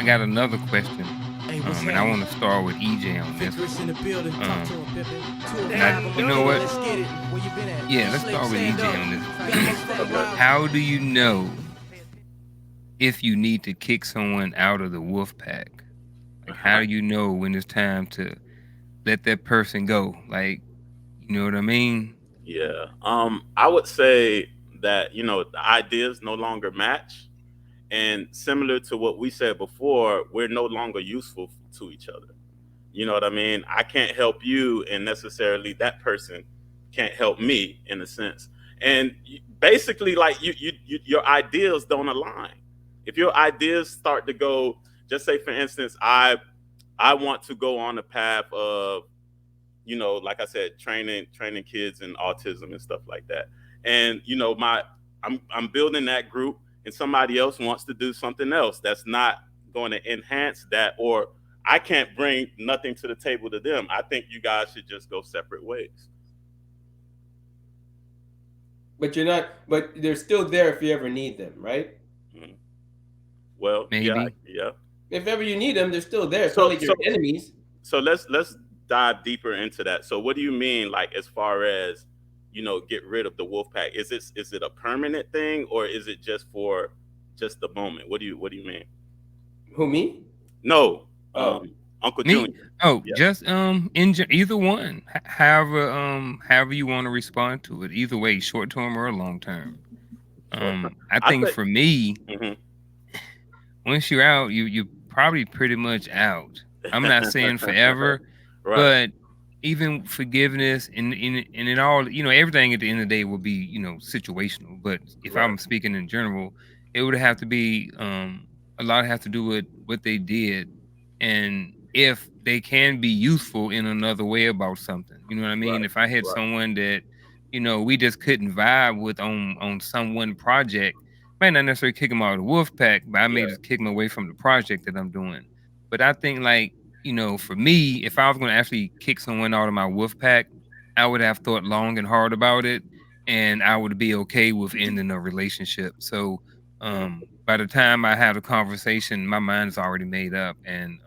I got another question. And I want to start with EJ on this one. And you know what? Yeah, let's start with EJ on this one. Okay. How do you know if you need to kick someone out of the wolf pack? Like, how do you know when it's time to let that person go? Like, you know what I mean? Yeah. I would say that, the ideas no longer match. And similar to what we said before, we're no longer useful to each other. You know what I mean? I can't help you, and necessarily that person can't help me in a sense. And basically, like your ideas don't align. If your ideas start to go, just say for instance, I want to go on the path of, like I said, training kids and autism and stuff like that. And I'm building that group, and somebody else wants to do something else that's not going to enhance that, or I can't bring nothing to the table to them. I think you guys should just go separate ways. But you're not. But they're still there if you ever need them, right? Mhm. Well, yeah, Maybe. yeah. If ever you need them, they're still there. It's not So like so you're enemies. so let's dive deeper into that. So what do you mean, like, as far as get rid of the wolf pack? Is it a permanent thing, or is it just for just the moment? What do you mean? Who, me? No, Oh, Uncle Me? Junior. Oh, Yeah. just either one. However you want to respond to it. Either way, short term or long term. Short term. I I think think. for me, Hmm. once you're out, you're probably pretty much out. I'm not saying forever, Right. but even forgiveness and it all, everything at the end of the day will be, situational. But if Right. I'm speaking in general, it would have to be a lot has to do with what they did and if they can be useful in another way about something. You know what I mean? Right. If I had Right. someone that, we just couldn't vibe with on some one project, might not necessarily kick them out of the wolf pack, but I may Yeah. just kick them away from the project that I'm doing. But I think like, for me, if I was gonna actually kick someone out of my wolf pack, I would have thought long and hard about it and I would be okay with ending a relationship. So by the time I have a conversation, my mind is already made up and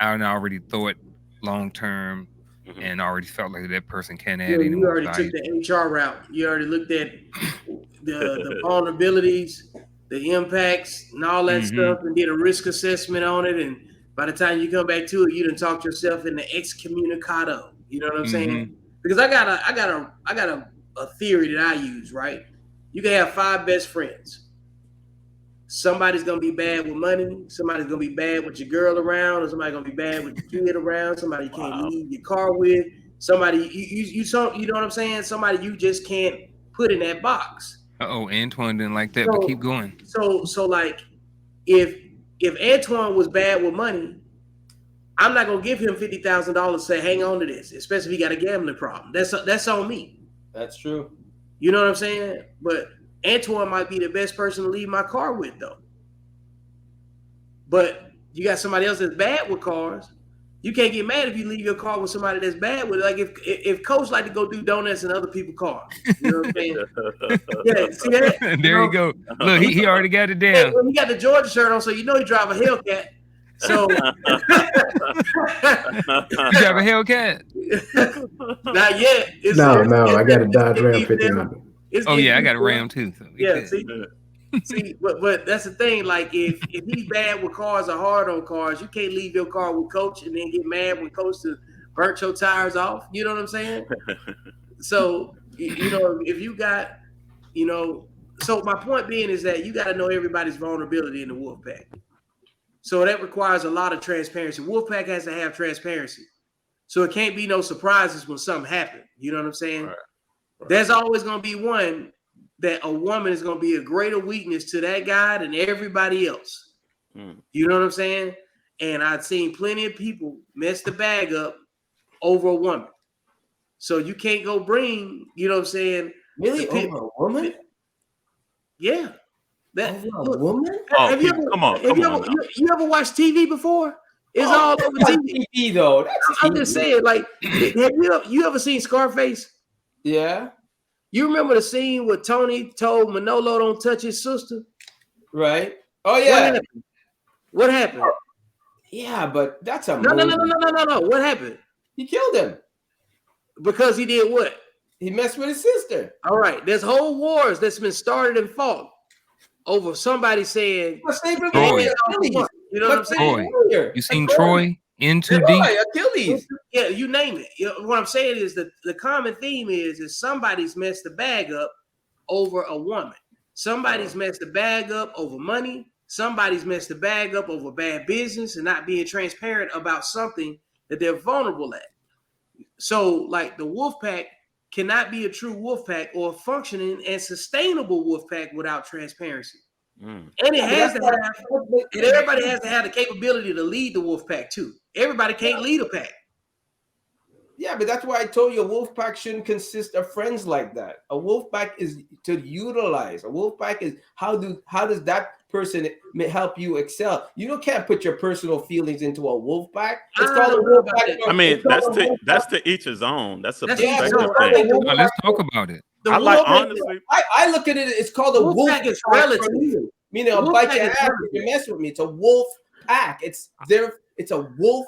I already thought long term Hmm. and already felt like that person can't add You any you more already took value the to it. HR route. You already looked at the vulnerabilities, the impacts, and all that Mm-hmm. stuff, and did a risk assessment on it. And by the time you come back to it, you done talked yourself into excommunicado. You know what I'm saying? Mm-hmm. Because I got a theory that I use. Right? You can have five best friends. Somebody's gonna be bad with money. Somebody's gonna be bad with your girl around, or somebody's gonna be bad with your kid around. Somebody you can't Wow. leave your car with. Somebody you know what I'm saying? Somebody you just can't put in that box. Uh-oh, Antoine didn't like that, but keep So going. so like if if Antoine was bad with money, I'm not gonna give him $50,000. Say, hang on to this, especially if he got a gambling problem. That's on me. that's true. You know what I'm saying? But Antoine might be the best person to leave my car with, though. But you got somebody else that's bad with cars. You can't get mad if you leave your car with somebody that's bad with it. Like if Coach like to go do donuts in other people's cars, you know what I'm saying? Yeah, see that? You There you know, go. Look, he already got it hey, down. well, he got the Georgia shirt on, so you know he drive a Hellcat. So You drive a Hellcat? not yet. No, I got a It's Dodge getting Ram used to him. 1500. It's Oh getting yeah, I used got a to him. Ram too. So we Yeah, good. see, but that's the thing. Like if he's bad with cars or hard on cars, you can't leave your car with Coach and then get mad when Coach burnt your tires off. You know what I'm saying? So if you got, you know, so my point being is that you got to know everybody's vulnerability in the wolf pack. So that requires a lot of transparency. Wolfpack has to have transparency. So it can't be no surprises when something happens. You know what I'm saying? Right. Right. There's always going to be one that a woman is going to be a greater weakness to that guy than everybody else. Mm. You know what I'm saying? And I've seen plenty of people mess the bag up over a woman. So you can't go bring, you know what I'm saying? Really, over a woman? Yeah. That Over a woman? Oh, have you people, ever come on now. you ever watched TV before? It's Oh, all that's over not TV. TV though. That's I'm TV. just saying, like, have you ever seen Scarface? Yeah. You remember the scene where Tony told Manolo don't touch his sister? Right. Oh What yeah. happened? What happened? Yeah, but that's a No. movie. No. What happened? He killed him. Because he did what? He messed with his sister. All right. There's whole wars that's been started and fought over somebody saying, Troy. you know what I'm saying? Troy. You seen Troy in too deep? Achilles. Yeah, you name it. You know, what I'm saying is that the common theme is somebody's messed the bag up over a woman. Somebody's messed the bag up over money. Somebody's messed the bag up over bad business and not being transparent about something that they're vulnerable at. So, like the wolf pack cannot be a true wolf pack or a functioning and sustainable wolf pack without transparency. And it has to have, and everybody has to have the capability to lead the wolf pack too. Everybody can't lead a pack. Yeah, but that's why I told you a wolf pack shouldn't consist of friends like that. A wolf pack is to utilize. A wolf pack is how does that person help you excel? You can't put your personal feelings into a wolf pack. It's called a wolf pack. I mean, that's to each his own. That's a perspective thing. thing. Let's talk about it. I like honestly. I look at it. It's called a wolf pack. Is relative. Meaning I'll bite your ass if you mess with me. It's a wolf pack. It's a wolf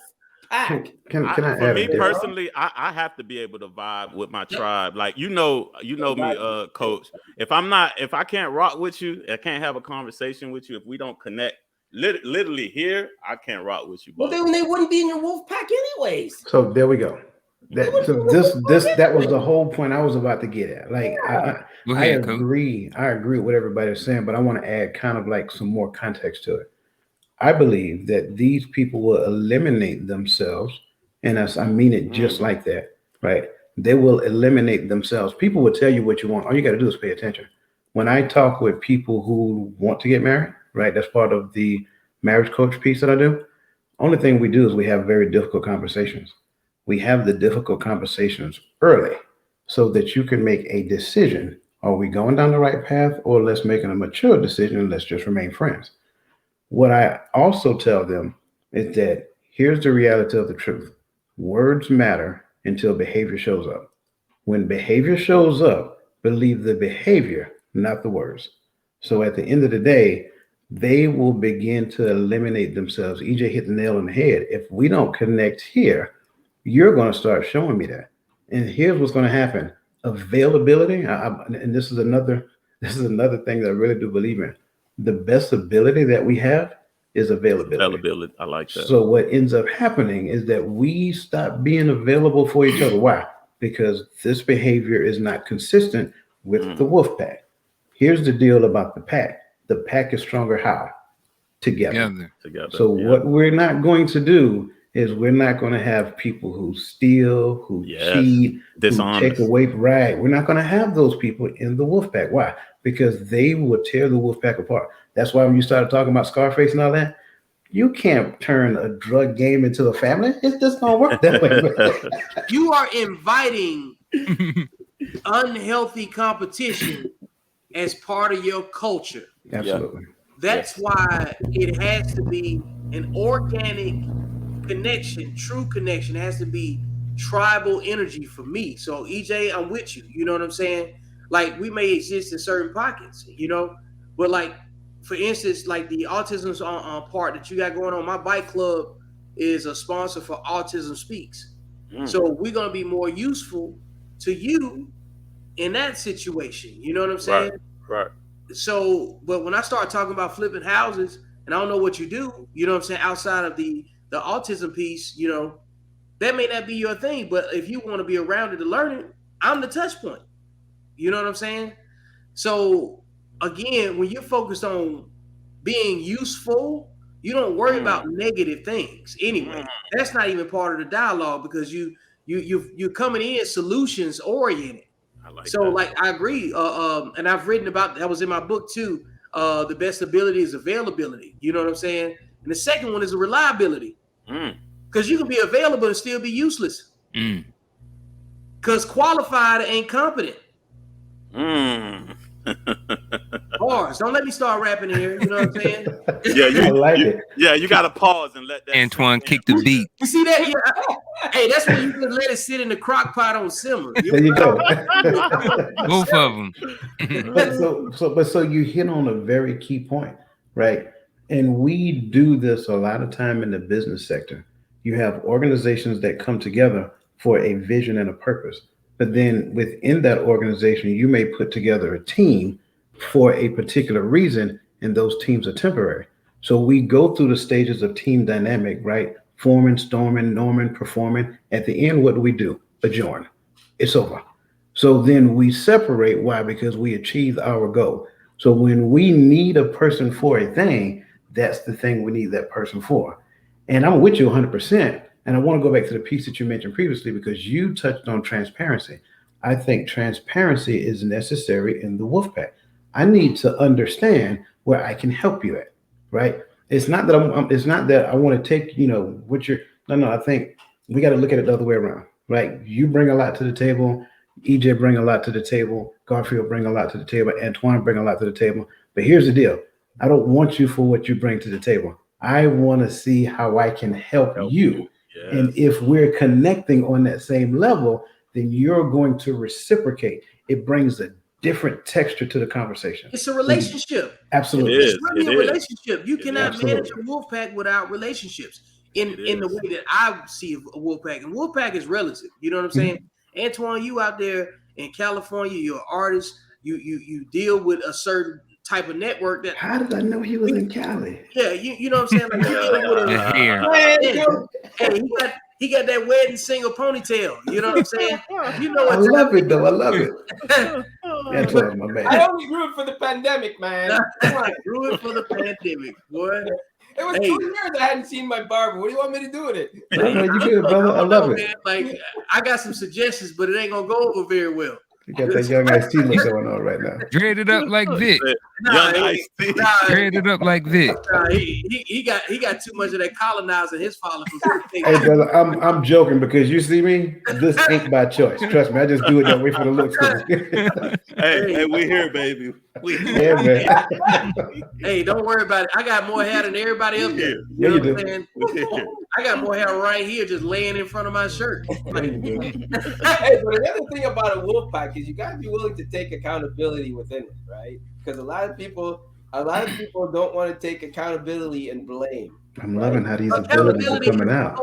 pack. Can I for add me personally, I have to be able to vibe with my tribe. Like you know me, coach. If I can't rock with you, I can't have a conversation with you. If we don't connect, literally here, I can't rock with you. Well, then they wouldn't be in your wolf pack anyways. So there we go. That was the whole point I was about to get at. Like I agree with what everybody's saying, but I want to add kind of like some more context to it. I believe that these people will eliminate themselves, and I mean it just like that, right? They will eliminate themselves. People will tell you what you want. All you got to do is pay attention. When I talk with people who want to get married, right? That's part of the marriage coach piece that I do. Only thing we do is we have very difficult conversations. We have the difficult conversations early so that you can make a decision. Are we going down the right path, or let's make a mature decision and let's just remain friends? What I also tell them is that here's the reality of the truth. Words matter until behavior shows up. When behavior shows up, believe the behavior, not the words. So at the end of the day, they will begin to eliminate themselves. EJ hit the nail on the head. If we don't connect here, you're going to start showing me that. And here's what's going to happen. Availability, and this is another thing that I really do believe in. The best ability that we have is availability. I like that. So what ends up happening is that we stop being available for each other. Why? Because this behavior is not consistent with the wolf pack. Here's the deal about the pack. The pack is stronger how? Together. So what we're not going to do is we're not going to have people who steal, who cheat, dishonest, who take away. Right. We're not going to have those people in the wolf pack. Why? Because they will tear the wolf pack apart. That's why when you started talking about Scarface and all that, you can't turn a drug game into a family. It's just going to work that way. You are inviting unhealthy competition as part of your culture. Absolutely. That's why it has to be an organic connection, true connection. It has to be tribal energy for me. So EJ, I'm with you. You know what I'm saying? Like we may exist in certain pockets, but like for instance, like the autism part that you got going on, my bike club is a sponsor for Autism Speaks. So we're gonna be more useful to you in that situation. You know what I'm saying? Right. So, but when I start talking about flipping houses, and I don't know what you do, you know what I'm saying, outside of the autism piece, that may not be your thing. But if you want to be around it to learn it, I'm the touch point. You know what I'm saying? So again, when you're focused on being useful, you don't worry about negative things anyway. That's not even part of the dialogue because you're coming in solutions oriented. I agree. And I've written about that was in my book too. The best ability is availability. You know what I'm saying? And the second one is a reliability. Because you can be available and still be useless. Because qualified ain't competent. Bars. Don't let me start rapping in here. You know what I'm saying? You got to pause and let that. Antoine kick the beat. You see that? Yeah. Hey, that's when you can let it sit in the crock pot on simmer. There you go. Both of them. So you hit on a very key point, right? And we do this a lot of time in the business sector. You have organizations that come together for a vision and a purpose. But then within that organization, you may put together a team for a particular reason, and those teams are temporary. So we go through the stages of team dynamic, right? Forming, storming, norming, performing. At the end, what do we do? Adjourn. It's over. So then we separate. Why? Because we achieved our goal. So when we need a person for a thing, that's the thing we need that person for. And I'm with you 100%. And I want to go back to the piece that you mentioned previously because you touched on transparency. I think transparency is necessary in the wolf pack. I need to understand where I can help you at, right? It's not that it's not that I want to take, what you're, no, I think we got to look at it the other way around, right? You bring a lot to the table. EJ bring a lot to the table. Garfield bring a lot to the table. Antoine bring a lot to the table. But here's the deal. I don't want you for what you bring to the table. I want to see how I can help you. Yes. And if we're connecting on that same level, then you're going to reciprocate. It brings a different texture to the conversation. It's a relationship. Absolutely. It's really a relationship. You cannot manage a wolf pack without relationships in the way that I see a wolf pack. And wolf pack is relative. You know what I'm saying? Mm-hmm. Antoine, you out there in California, you're an artist. You deal with a certain type of network that. How did I know he was in Cali? Yeah, you know what I'm saying? Like, he got that wedding single ponytail. You know what I'm saying? You know what I love it though. I love it. Antoine's my man. I only grew it for the pandemic, man. I grew it for the pandemic, boy. It was 2 years I hadn't seen my barber. What do you want me to do with it? No, you good, brother. I love it. Man. Like, I got some suggestions, but it ain't gonna go over very well. You got that young Ice T look going on right now. Dread it up like Vic. Dread it up like Vic. He got too much of that colonizer in his follicles. Hey brother, I'm joking because you see me. This ain't by choice. Trust me, I just do it that way for the looks. hey, we here, baby. Yeah, man. Hey, don't worry about it. I got more hair than everybody else here. You know what I'm saying? I got more hair right here, just laying in front of my shirt. Hey, but the other thing about a wolf pack is you got to be willing to take accountability within it, right? Because a lot of people don't want to take accountability and blame. I'm loving how these abilities are coming out.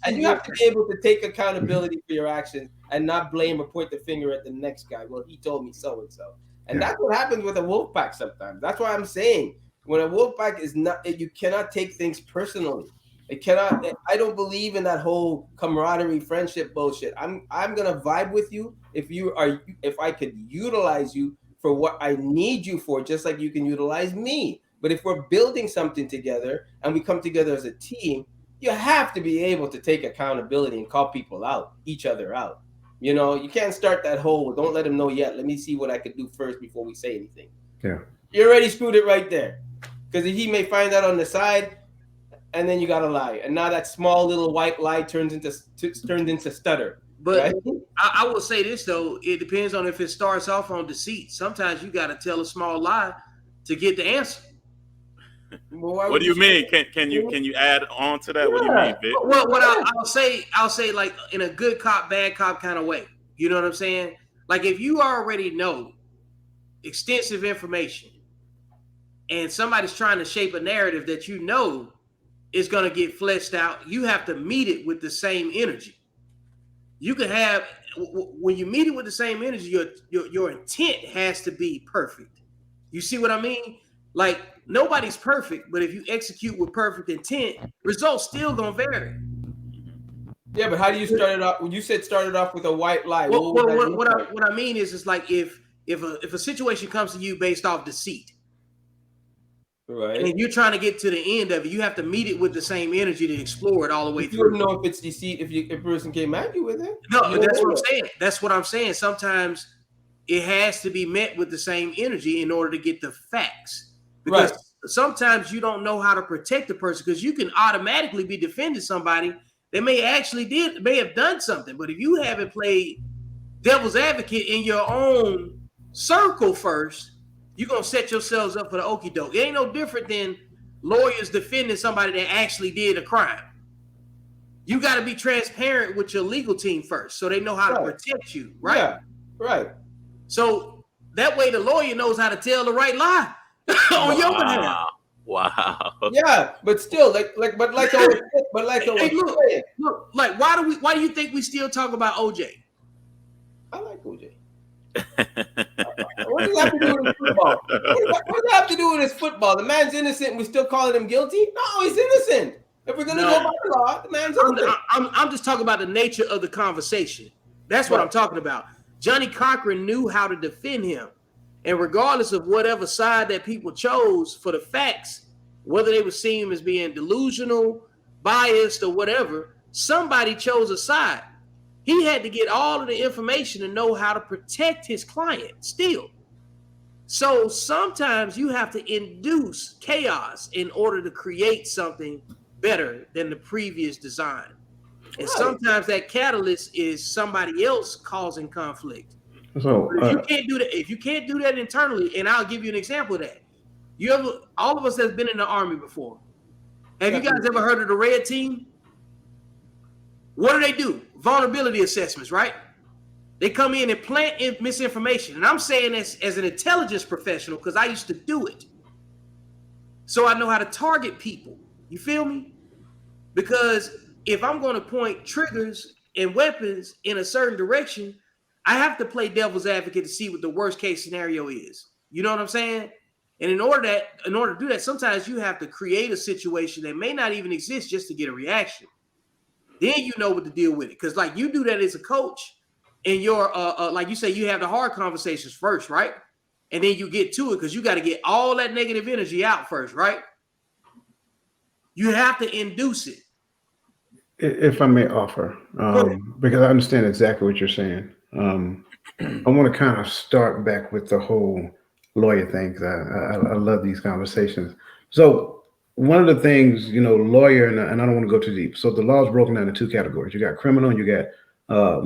And you have to be able to take accountability for your actions and not blame or point the finger at the next guy. Well, he told me so and so. And that's what happens with a wolf pack sometimes. That's why I'm saying when a wolf pack is not, you cannot take things personally. It cannot. I don't believe in that whole camaraderie, friendship bullshit. I'm gonna vibe with you if I could utilize you for what I need you for, just like you can utilize me. But if we're building something together and we come together as a team, you have to be able to take accountability and call people out, each other out. You know, you can't start that whole, don't let them know yet. Let me see what I could do first before we say anything. Yeah. You already screwed it right there. Because he may find that on the side, and then you got to lie. And now that small little white lie turned into stutter. But right? I will say this, though. It depends on if it starts off on deceit. Sometimes you got to tell a small lie to get the answer. Well, what do you mean? Can you add on to that? Yeah. What do you mean, Vic? Well, what I'll say like in a good cop, bad cop kind of way. You know what I'm saying? Like if you already know extensive information and somebody's trying to shape a narrative that you know is going to get fleshed out, you have to meet it with the same energy. You can have, when you meet it with the same energy, your intent has to be perfect. You see what I mean? Like nobody's perfect, but if you execute with perfect intent, results still gonna vary. Yeah, but how do you start it off? When you said started off with a white lie, what I mean is like if a situation comes to you based off deceit, right, and you're trying to get to the end of it, you have to meet it with the same energy to explore it all the way through. You wouldn't know if it's deceit if a person came at you with it. No, that's what I'm saying. That's what I'm saying. Sometimes it has to be met with the same energy in order to get the facts. Because sometimes you don't know how to protect the person because you can automatically be defending somebody that may have done something. But if you haven't played devil's advocate in your own circle first, you're going to set yourselves up for the okie doke. It ain't no different than lawyers defending somebody that actually did a crime. You got to be transparent with your legal team first so they know how to protect you, right? Yeah, right. So that way the lawyer knows how to tell the right lie. On your behalf. Wow. Yeah, but still, but like I was, Hey, look, like why do you think we still talk about OJ? I like OJ. What does that have to do with his football? What does that have to do with his football? The man's innocent. We still calling him guilty? No, he's innocent. If we're gonna go by the law, the man's innocent. I'm just talking about the nature of the conversation. That's what I'm talking about. Johnny Cochran knew how to defend him, and regardless of whatever side that people chose for the facts, whether they would see him as being delusional, biased, or whatever, somebody chose a side. He had to get all of the information to know how to protect his client still. So sometimes you have to induce chaos in order to create something better than the previous design. And sometimes that catalyst is somebody else causing conflict. So if you can't do that internally, and I'll give you an example of that. All of us has been in the Army before. Have you guys ever heard of the Red Team? What do? Vulnerability assessments, right? They come in and plant misinformation. And I'm saying this as an intelligence professional because I used to do it. So I know how to target people. You feel me? Because if I'm going to point triggers and weapons in a certain direction, I have to play devil's advocate to see what the worst case scenario is. You know what I'm saying? And in order to do that, sometimes you have to create a situation that may not even exist just to get a reaction. Then you know what to deal with it. Because like you do that as a coach, and you're like you say, you have the hard conversations first, right? And then you get to it because you got to get all that negative energy out first, right? You have to induce it. If I may offer, because I understand exactly what you're saying. I want to kind of start back with the whole lawyer thing because I love these conversations. So one of the things, lawyer, and I don't want to go too deep. So the law is broken down into two categories. You got criminal and you got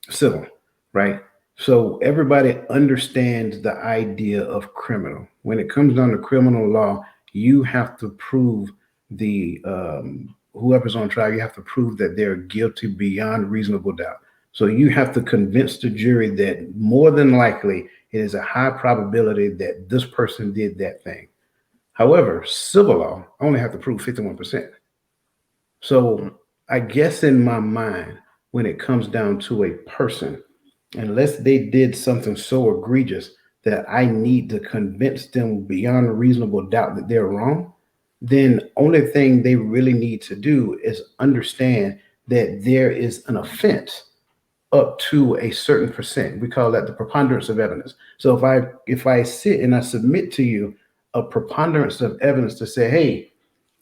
civil, right? So everybody understands the idea of criminal. When it comes down to criminal law, you have to prove the whoever's on trial, you have to prove that they're guilty beyond reasonable doubt. So you have to convince the jury that more than likely it is a high probability that this person did that thing. However, civil law only have to prove 51%. So I guess in my mind, when it comes down to a person, unless they did something so egregious that I need to convince them beyond a reasonable doubt that they're wrong, then only thing they really need to do is understand that there is an offense up to a certain percent. We call that the preponderance of evidence. So if I sit and I submit to you a preponderance of evidence to say, hey,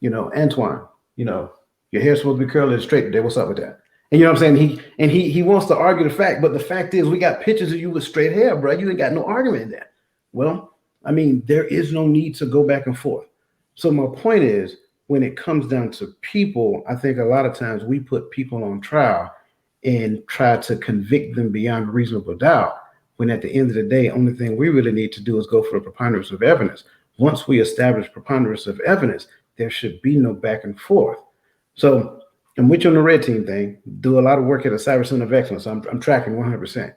Antoine, your hair's supposed to be curly and straight today. What's up with that? And you know what I'm saying? He wants to argue the fact, but the fact is we got pictures of you with straight hair, bro. You ain't got no argument in that. Well, I mean, there is no need to go back and forth. So my point is, when it comes down to people, I think a lot of times we put people on trial and try to convict them beyond reasonable doubt, when at the end of the day, only thing we really need to do is go for a preponderance of evidence. Once we establish preponderance of evidence, there should be no back and forth. So I'm with you on the red team thing. Do a lot of work at a cyber center of excellence. I'm tracking 100%.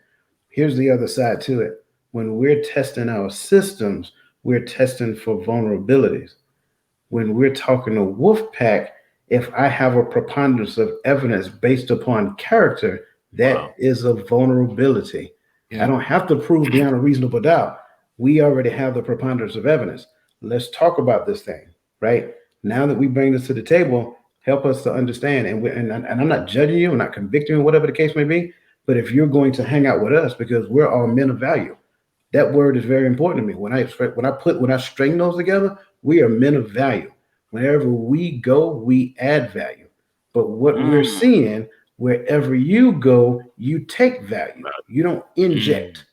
Here's the other side to it. When we're testing our systems, we're testing for vulnerabilities. When we're talking to Wolfpack, if I have a preponderance of evidence based upon character, that is a vulnerability. Yeah. I don't have to prove beyond a reasonable doubt. We already have the preponderance of evidence. Let's talk about this thing, right? Now that we bring this to the table, help us to understand. And I'm not judging you, I'm not convicting you, whatever the case may be. But if you're going to hang out with us, because we're all men of value, that word is very important to me. When I string those together, we are men of value. Wherever we go, we add value. But what we're seeing, wherever you go, you take value. You don't inject.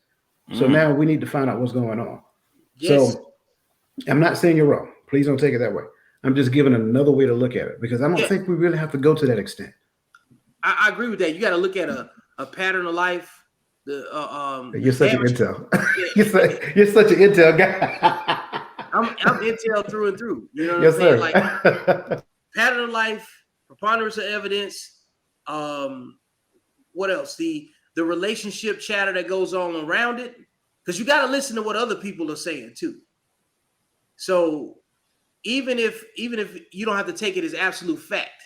So now we need to find out what's going on. Yes. So I'm not saying you're wrong. Please don't take it that way. I'm just giving another way to look at it because I don't think we really have to go to that extent. I agree with that. You got to look at a pattern of life. You're such an intel. You're such an intel guy. I'm intel through and through. You know what I'm saying? Like pattern of life, preponderance of evidence. What else? The relationship chatter that goes on around it, because you got to listen to what other people are saying too. So even if you don't have to take it as absolute fact,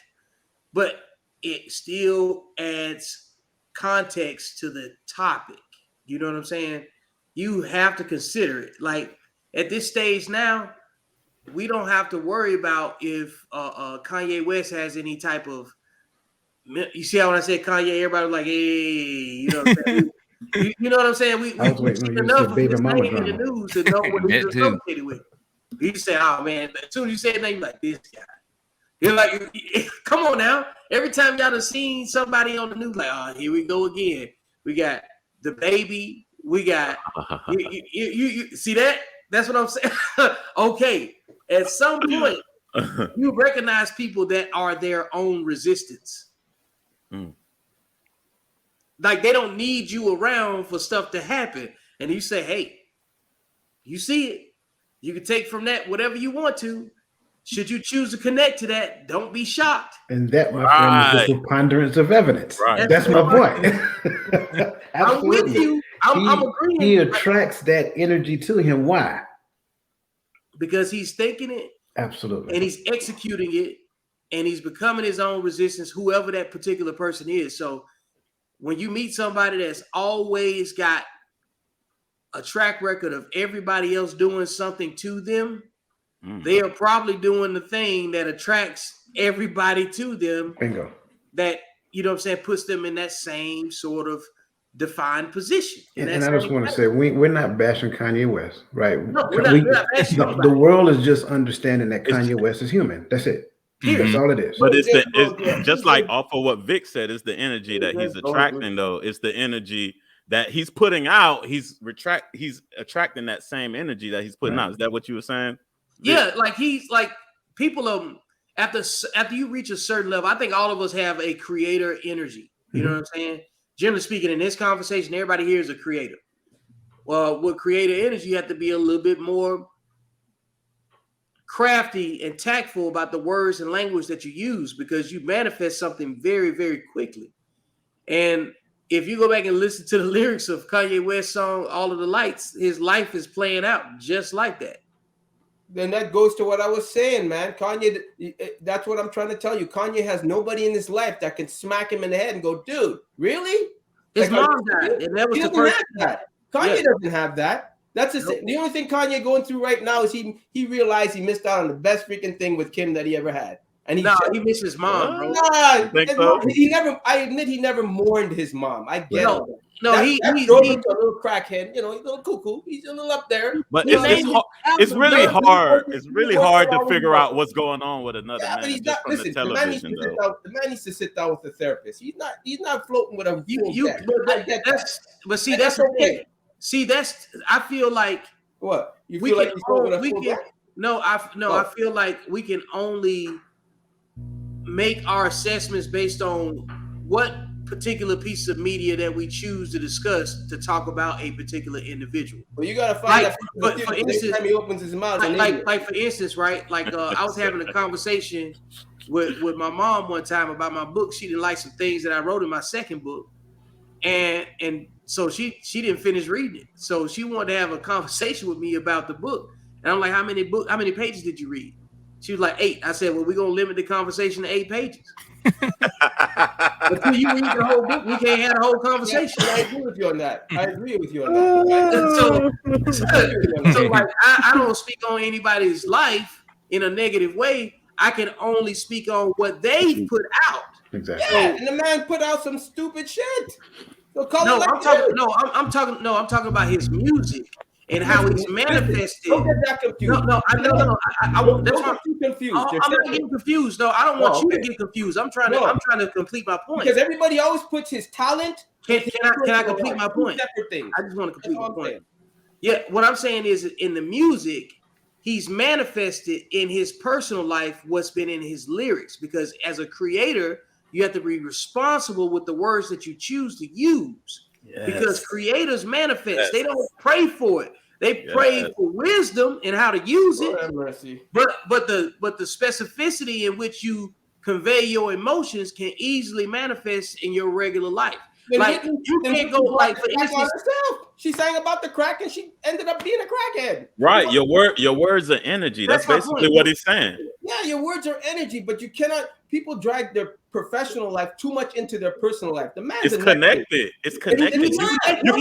but it still adds context to the topic. You know what I'm saying? You have to consider it. Like at this stage now, we don't have to worry about if Kanye West has any type of. You see how when I said Kanye, everybody was like, "Hey," you know what I'm saying? You know what I'm saying? We've seen enough of his name in the news to know what he's associated with. You say, "Oh man," as soon as you say his name, like this guy. You're like, come on now. Every time y'all have seen somebody on the news, like, oh, here we go again. We got the baby. We got you see that? That's what I'm saying. Okay. At some point, you recognize people that are their own resistance. Like they don't need you around for stuff to happen. And you say, hey, you see it. You can take from that whatever you want to. Should you choose to connect to that, don't be shocked. And that, my friend, is the preponderance of evidence. Right. That's my point. I'm with you. I'm agreeing. He attracts that energy to him. Why? Because he's thinking it. Absolutely. And he's executing it. And he's becoming his own resistance, whoever that particular person is. So when you meet somebody that's always got a track record of everybody else doing something to them, they are probably doing the thing that attracts everybody to them. Bingo. That, you know what I'm saying, puts them in that same sort of defined position. And I just want to say, we're not bashing Kanye West, right? No, we're not bashing the world is just understanding that Kanye West is human. That's it. That's all it is. But it's just like off of what Vic said, it's the energy that he's attracting, though. It's the energy that he's putting out. He's attracting that same energy that he's putting out. Is that what you were saying? Yeah, like he's like people after you reach a certain level, I think all of us have a creator energy. You know what I'm saying? Generally speaking, in this conversation, everybody here is a creator. Well, with creator energy, you have to be a little bit more crafty and tactful about the words and language that you use, because you manifest something very, very quickly. And if you go back and listen to the lyrics of Kanye West's song, All of the Lights, his life is playing out just like that. Then that goes to what I was saying, man. Kanye, that's what I'm trying to tell you. Kanye has nobody in his life that can smack him in the head and go, dude, really? His mom died. And that was the first that. Kanye doesn't have that. That's the only thing Kanye going through right now is he realized he missed out on the best freaking thing with Kim that he ever had. And he missed his mom, bro. He never. I admit he never mourned his mom. I get it. No, he's a little crackhead. You know, he's a little cuckoo. He's a little up there. But it's really hard. It's really hard to figure out what's going on with another man. But he's not. Listen, the man needs to sit down with a therapist. He's not floating with a. But see, that's okay. See, I feel like what you feel like he's floating with a full deck? I feel like we can only make our assessments based on what particular piece of media that we choose to discuss to talk about a particular individual. Well, you gotta find out. But for instance, he opens his mouth. Like for instance, right? Like I was having a conversation with my mom one time about my book. She didn't like some things that I wrote in my second book, and so she didn't finish reading it. So she wanted to have a conversation with me about the book, and I'm like, how many pages did you read? She was like 8. I said, well, we're gonna limit the conversation to 8 pages. Until you read the whole book, we can't have a whole conversation. I agree with you on that. So like I don't speak on anybody's life in a negative way. I can only speak on what they put out. Exactly. Yeah, and the man put out some stupid shit. So I'm talking about his music and how he's manifested. Don't get that confused. That's why I'm too confused. I'm not getting confused. No, I don't want you to get confused. I'm trying to complete my point. Because everybody always puts his talent. Can I complete my point? I just want to complete my point. Yeah, what I'm saying is in the music, he's manifested in his personal life what's been in his lyrics. Because as a creator, you have to be responsible with the words that you choose to use. Yes. Because creators manifest. Yes. They don't pray for it. They pray for wisdom and how to use it. But the specificity in which you convey your emotions can easily manifest in your regular life. Like you can't go like for instance. Herself. She sang about the crack and she ended up being a crackhead. Right. Your words are energy. That's basically what he's saying. Yeah, your words are energy, but you cannot. People drag their professional life too much into their personal life. The man's it's connected. It's connected. You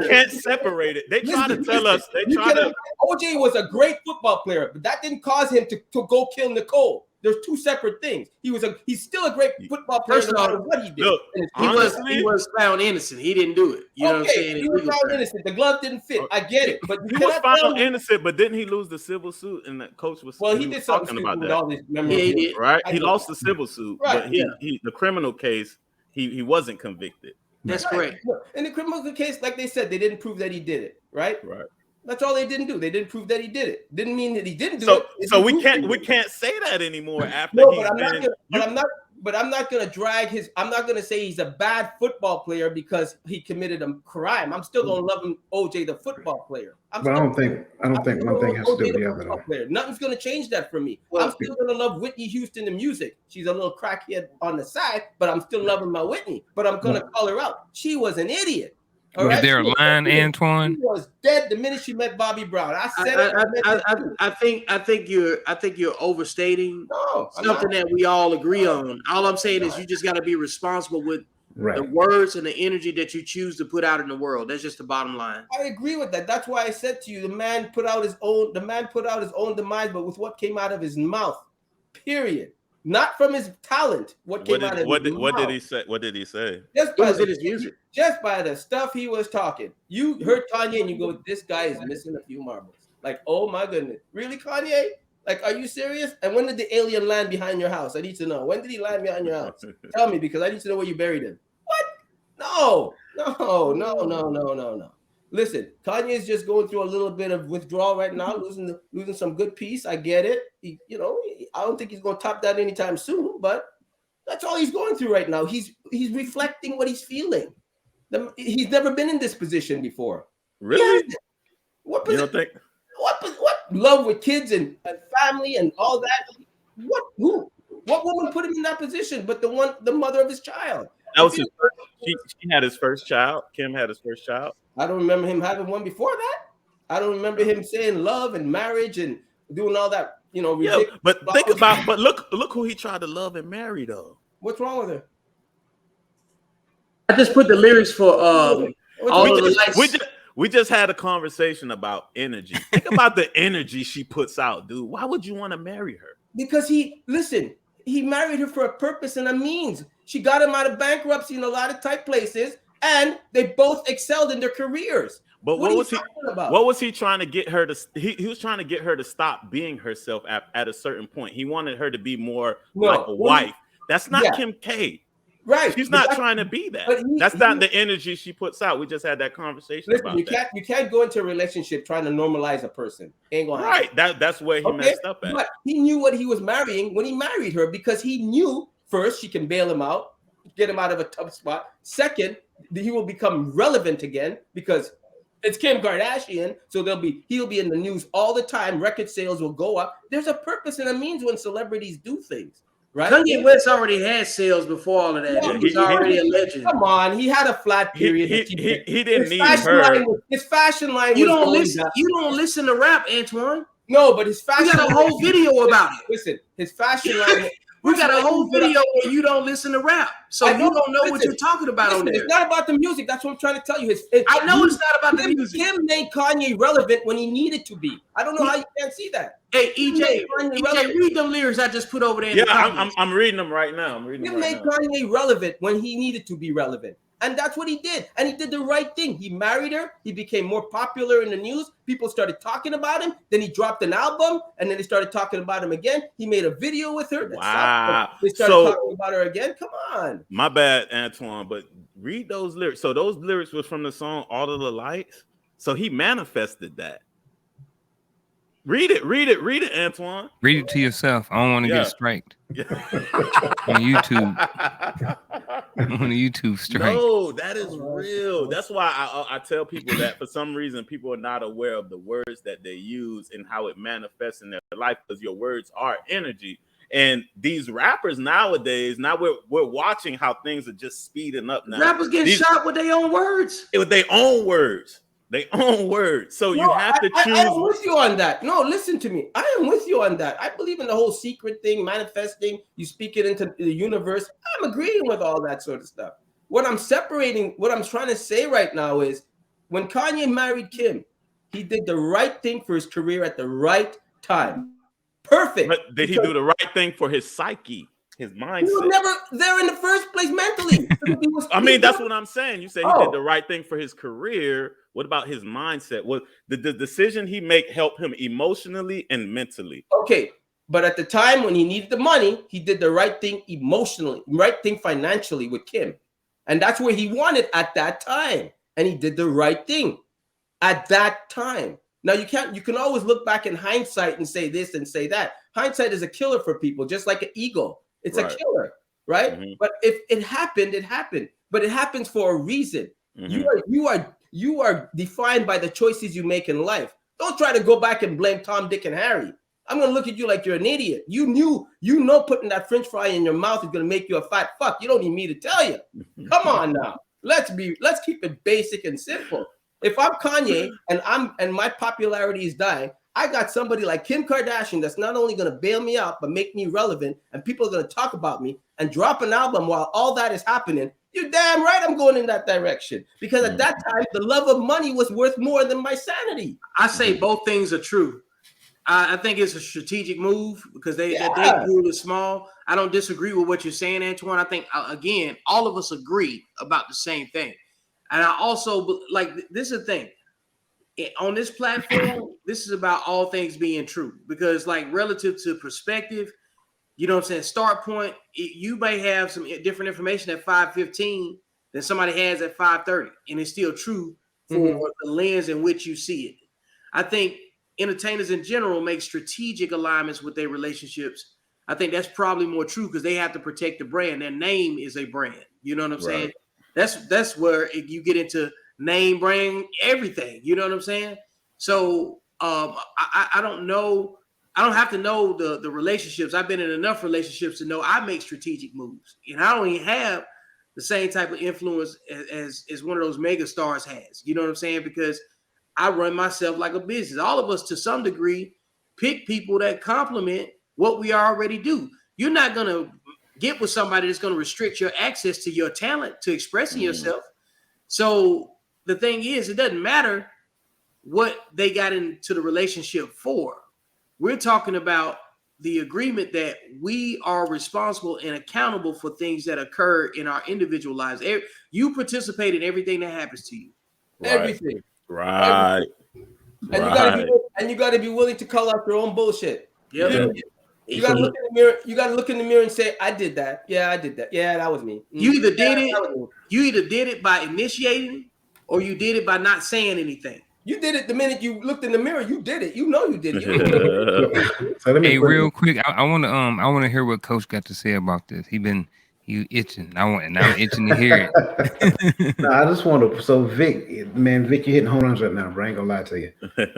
can't separate it. They try to tell us. OJ was a great football player, but that didn't cause him to go kill Nicole. There's two separate things. He's still a great football player no matter what he did. Look, he was found innocent. He didn't do it. You know what I'm saying? He was found innocent. The glove didn't fit. I get it. But he was found innocent, but didn't he lose the civil suit? And that coach was he did something about that. All this right? He lost the civil suit, but he the criminal case, he wasn't convicted. That's correct. In the criminal case, like they said, they didn't prove that he did it. Right. That's all they didn't do. They didn't prove that he did it. Didn't mean that he didn't do it. So we can't say that anymore after but I'm not gonna drag his. I'm not gonna say he's a bad football player because he committed a crime. I'm still gonna love him, OJ the football player. I don't think one thing has to do with the other though. Nothing's gonna change that for me. I'm still gonna love Whitney Houston the music. She's a little crackhead on the side, but I'm still loving my Whitney. But I'm gonna call her out. She was an idiot. Is there a line, Antoine? She was dead the minute she met Bobby Brown. I said I think you're overstating something that we all agree on. All I'm saying is you just got to be responsible with the words and the energy that you choose to put out in the world. That's just the bottom line. I agree with that. That's why I said to you, the man put out his own demise, but with what came out of his mouth. Period. Not from his talent. What did he say? What did he say? Just by his music. Just by the stuff he was talking. You heard Kanye and you go, this guy is missing a few marbles. Like, oh my goodness. Really, Kanye? Like, are you serious? And when did the alien land behind your house? I need to know. When did he land behind your house? Tell me, because I need to know where you buried him. What? No. Listen, Kanye is just going through a little bit of withdrawal right now, losing some good peace. I get it. I don't think he's going to top that anytime soon, but that's all he's going through right now. He's reflecting what he's feeling. He's never been in this position before. Really? What you don't think? What love with kids and family and all that? What woman put him in that position? But the mother of his child. That was his first. She had his first child. Kim had his first child. I don't remember him having one before that. I don't remember him saying love and marriage and doing all that. But think about. But look who he tried to love and marry though. What's wrong with her? I just put the lyrics for all of the lights. We just had a conversation about energy. Think about the energy she puts out, dude. Why would you want to marry her? Because he married her for a purpose and a means. She got him out of bankruptcy in a lot of tight places, and they both excelled in their careers. But what was he trying to get her to? He was trying to get her to stop being herself at a certain point. He wanted her to be more like a wife. That's not Kim K. Right. She's not trying to be that. That's not the energy she puts out. We just had that conversation about that. You can't go into a relationship trying to normalize a person. Ain't gonna happen. Right. That's where he messed up at. But he knew what he was marrying when he married her, because he knew first she can bail him out, get him out of a tough spot. Second, he will become relevant again because it's Kim Kardashian. So he'll be in the news all the time. Record sales will go up. There's a purpose and a means when celebrities do things. Right? Kanye West already had sales before all of that. Yeah, he was already a legend. Come on, he had a flat period. He didn't need her. His fashion line. You don't listen to rap, Antoine. No, but his fashion. We got a whole video about it. Listen, his fashion line. We got a whole video where you don't listen to rap, so you don't know what you're talking about on there. It's not about the music. That's what I'm trying to tell you. I know it's not about the music. Kim made Kanye relevant when he needed to be. I don't know how you can't see that. Hey, EJ, read them lyrics I just put over there. I'm reading them right now. Kim made Kanye relevant when he needed to be relevant. And that's what he did. And he did the right thing. He married her. He became more popular in the news. People started talking about him. Then he dropped an album. And then they started talking about him again. He made a video with her. Wow. They started talking about her again. Come on. My bad, Antoine. But read those lyrics. So those lyrics were from the song All of the Lights. So he manifested that. Read it, Antoine. Read it to yourself. I don't want to get striked. On YouTube strike. No, that is real. That's why I tell people that for some reason people are not aware of the words that they use and how it manifests in their life, because your words are energy. And these rappers nowadays, now we're watching how things are just speeding up now. Rappers getting shot with their own words. With their own words. So you have to choose. I am with you on that. No, listen to me. I am with you on that. I believe in the whole secret thing, manifesting. You speak it into the universe. I'm agreeing with all that sort of stuff. What I'm trying to say right now is when Kanye married Kim, he did the right thing for his career at the right time. Perfect. But did he do the right thing for his psyche, his mindset? He was never there in the first place mentally. I mean, that's what I'm saying. You say he did the right thing for his career. What about his mindset? What the decision he make help him emotionally and mentally? Okay, but at the time when he needed the money, he did the right thing emotionally, right thing financially with Kim. And that's where he wanted at that time. And he did the right thing at that time. Now you can always look back in hindsight and say this and say that. Hindsight is a killer for people, just like an ego. It's a killer, right? Mm-hmm. But if it happened, it happened. But it happens for a reason. Mm-hmm. You are defined by the choices you make in life. Don't try to go back and blame Tom, Dick, and Harry. I'm gonna look at you like you're an idiot. You know putting that French fry in your mouth is gonna make you a fat fuck. You don't need me to tell you. Come on now. Let's keep it basic and simple. If I'm Kanye and my popularity is dying, I got somebody like Kim Kardashian that's not only gonna bail me out but make me relevant, and people are gonna talk about me and drop an album while all that is happening. You're damn right I'm going in that direction, because at that time the love of money was worth more than my sanity. I say both things are true. I think it's a strategic move because they grew small. I don't disagree with what you're saying, Antoine. I think again, all of us agree about the same thing. And I also like this is the thing on this platform. This is about all things being true, because like relative to perspective, you know what I'm saying? Start point, you may have some different information at 5:15 than somebody has at 5:30, and it's still true for the lens in which you see it. I think entertainers in general make strategic alignments with their relationships. I think that's probably more true because they have to protect the brand. Their name is a brand. You know what I'm saying? That's where you get into name, brand, everything. You know what I'm saying? So I don't know. I don't have to know the relationships. I've been in enough relationships to know I make strategic moves, and I don't even have the same type of influence as one of those mega stars has. You know what I'm saying? Because I run myself like a business. All of us, to some degree, pick people that complement what we already do. You're not going to get with somebody that's going to restrict your access to your talent, to expressing yourself. So the thing is, it doesn't matter what they got into the relationship for. We're talking about the agreement that we are responsible and accountable for things that occur in our individual lives. You participate in everything that happens to you. Everything. Right. And you gotta be willing to call out your own bullshit. Yeah. You gotta look in the mirror. You gotta look in the mirror and say, "I did that. Yeah, I did that. Yeah, that was me." You either did it. You either did it by initiating, or you did it by not saying anything. You did it the minute you looked in the mirror. You did it. You know you did it. Hey, real quick, I want to hear what Coach got to say about this. He itching. I'm itching to hear it. No, I just want to. So Vic, you're hitting home runs right now, bro. I ain't gonna lie to you.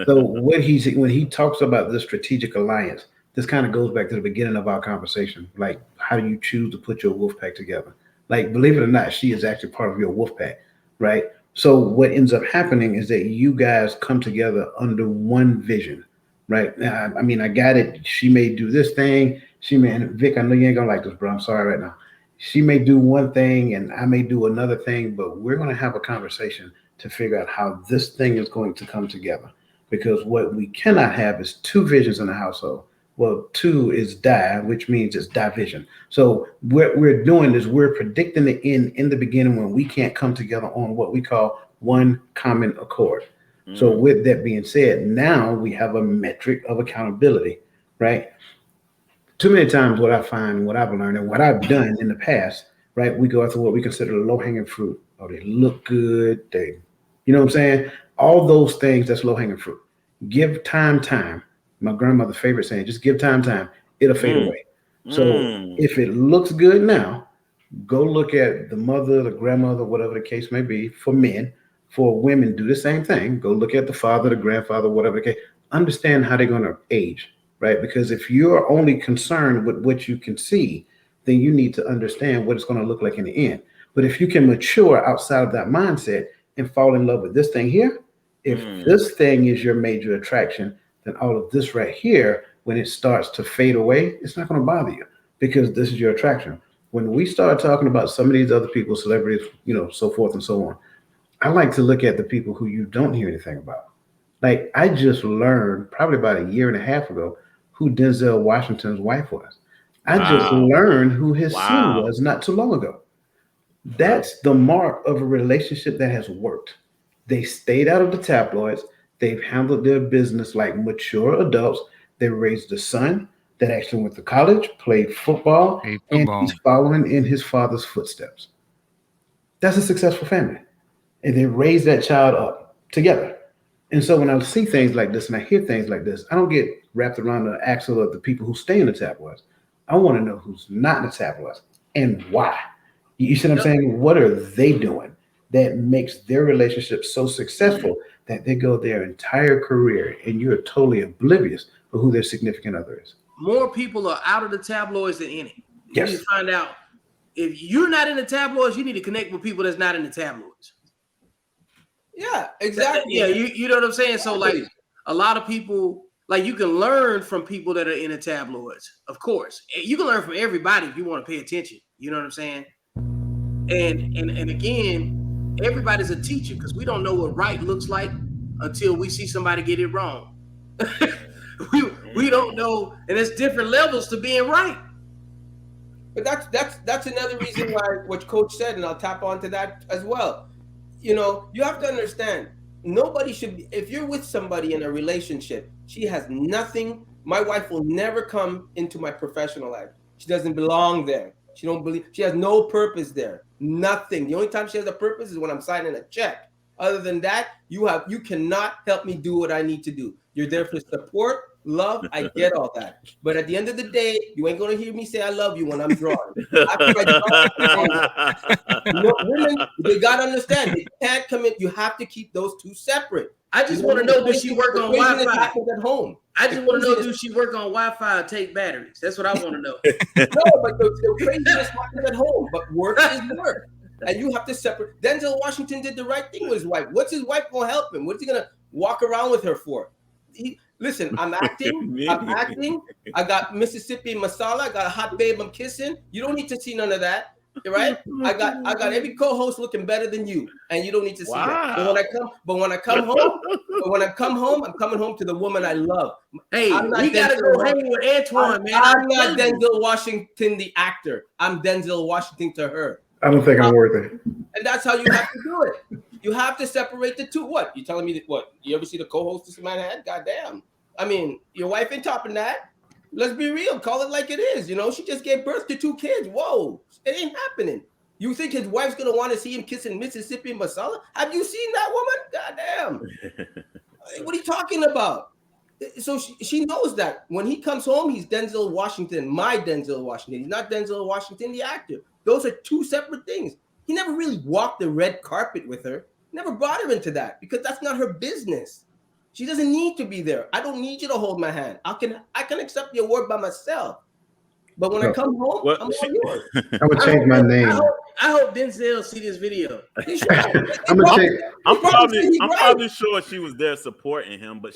So when he talks about the strategic alliance, this kind of goes back to the beginning of our conversation. Like, how do you choose to put your wolf pack together? Like, believe it or not, she is actually part of your wolf pack, right? So what ends up happening is that you guys come together under one vision, right? Now, I mean, I got it. She may do this thing. And Vic, I know you ain't gonna like this, bro. I'm sorry right now. She may do one thing and I may do another thing, but we're going to have a conversation to figure out how this thing is going to come together. Because what we cannot have is two visions in the household. Well, two is die, which means it's division. So what we're doing is we're predicting the end in the beginning when we can't come together on what we call one common accord. So with that being said, now we have a metric of accountability, right? Too many times what I find, what I've learned, and what I've done in the past, right? We go after what we consider the low-hanging fruit. Oh, they look good. You know what I'm saying? All those things, that's low-hanging fruit. Give time. My grandmother's favorite saying, just give time. It'll fade away. So if it looks good now, go look at the mother, the grandmother, whatever the case may be. For men, for women, do the same thing. Go look at the father, the grandfather, whatever the case. Understand how they're going to age. right? Because if you're only concerned with what you can see, then you need to understand what it's going to look like in the end. But if you can mature outside of that mindset and fall in love with this thing here, if this thing is your major attraction, then all of this right here, when it starts to fade away, it's not going to bother you because this is your attraction. When we start talking about some of these other people, celebrities, so forth and so on, I like to look at the people who you don't hear anything about. Like I just learned probably about a year and a half ago who Denzel Washington's wife was. I just learned who his son was not too long ago. That's the mark of a relationship that has worked. They stayed out of the tabloids. They've handled their business like mature adults. They raised a son that actually went to college, played football, and he's following in his father's footsteps. That's a successful family. And they raised that child up together. And so when I see things like this and I hear things like this, I don't get wrapped around the axle of the people who stay in the tabloids. I want to know who's not in the tabloids and why. You see what I'm saying? What are they doing that makes their relationship so successful that they go their entire career and you're totally oblivious of who their significant other is? More people are out of the tabloids than in it. You Yes. need to find out if you're not in the tabloids, you need to connect with people that's not in the tabloids. Yeah, exactly. Yeah, you know what I'm saying? So like a lot of people, like you can learn from people that are in the tabloids, of course. You can learn from everybody if you want to pay attention. You know what I'm saying? And again, everybody's a teacher because we don't know what right looks like until we see somebody get it wrong. we don't know, and there's different levels to being right. But that's another reason why what Coach said, and I'll tap onto that as well. You have to understand, nobody should be, if you're with somebody in a relationship, she has nothing. My wife will never come into my professional life. She doesn't belong there. She has no purpose there. Nothing. The only time she has a purpose is when I'm signing a check. Other than that, you cannot help me do what I need to do. You're there for support, love. I get all that. But at the end of the day, you ain't going to hear me say I love you when I'm drawing. Women, they got to understand. They can't come in. You have to keep those two separate. I just want to know, does she work on Wi-Fi? At home. I just want to know, does she work on Wi-Fi or take batteries? That's what I want to know. No, but the craziness happens at home. But work is work. And you have to separate. Denzel Washington did the right thing with his wife. What's his wife going to help him? What's he going to walk around with her for? Listen, I'm acting. I got Mississippi masala. I got a hot babe I'm kissing. You don't need to see none of that. Right? I got every co-host looking better than you, and you don't need to see that. But when I come home, I'm coming home to the woman I love. Hey, we gotta go hang with Antoine, man. I'm not Denzel Washington, the actor. I'm Denzel Washington to her. I don't think I'm worth it. And that's how you have to do it. You have to separate the two. What? You telling me that what? You ever see the co-host this man had? Goddamn. I mean, your wife ain't topping that. Let's be real. Call it like it is. She just gave birth to 2 kids. Whoa. It ain't happening. You think his wife's going to want to see him kissing Mississippi masala? Have you seen that woman? Goddamn. What are you talking about? So she knows that. When he comes home, he's Denzel Washington, my Denzel Washington. He's not Denzel Washington, the actor. Those are two separate things. He never really walked the red carpet with her. Never brought her into that because that's not her business. She doesn't need to be there. I don't need you to hold my hand. I can accept the award by myself. But when I come home, I'm all yours. I would change my name. I hope Denzel see this video. I'm probably sure she was there supporting him, but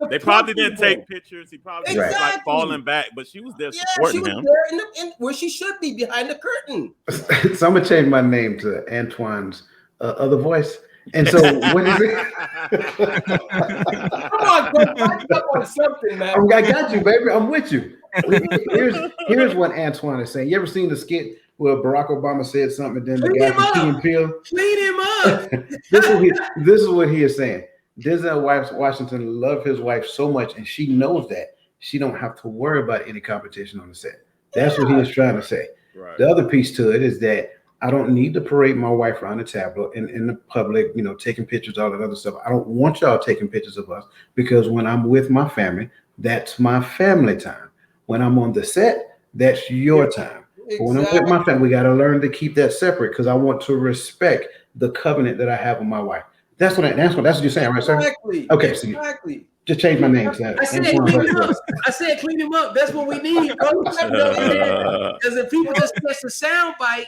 they probably didn't take pictures. He probably was like falling back, but she was there supporting him. There where she should be, behind the curtain. So I'm gonna change my name to Antoine's other voice. And so when is it? Come on, bro, back up on something, man. I got you, baby. I'm with you. Here's what Antoine is saying. You ever seen the skit where Barack Obama said something and then the guy from Key and Peele? Clean him up. This is what he is saying. Denzel Washington loved his wife so much, and she knows that she don't have to worry about any competition on the set. That's what he is trying to say. Right. The other piece to it is that I don't need to parade my wife around the tableau in the public, taking pictures, all that other stuff. I don't want y'all taking pictures of us because when I'm with my family, that's my family time. When I'm on the set, that's your time. Exactly. But when I'm with my family, we got to learn to keep that separate because I want to respect the covenant that I have with my wife. That's what you're saying, right, sir? Exactly. Okay. Exactly. Just change my name, Sam. I said clean him up. I said clean him up. That's what we need, coach. Because if people just catch the sound bite,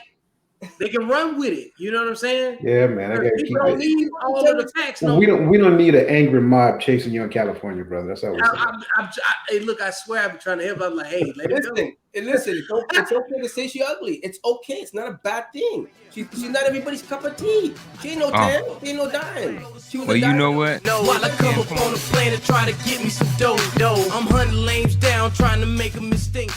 they can run with it. You know what I'm saying? Yeah, man. I gotta keep don't it. need all of the facts. Well, we don't need an angry mob chasing you in California, brother. That's all we're saying. Hey, look, I swear I've been trying to help. I'm like, hey, let it go. Listen, it's okay to say she's ugly. It's okay. It's not a bad thing. She's not everybody's cup of tea. She ain't no 10. She ain't no dime. Well, you know what? No, while I come up on the plane and try to get me some dough. I'm hunting lanes down, trying to make a mistake.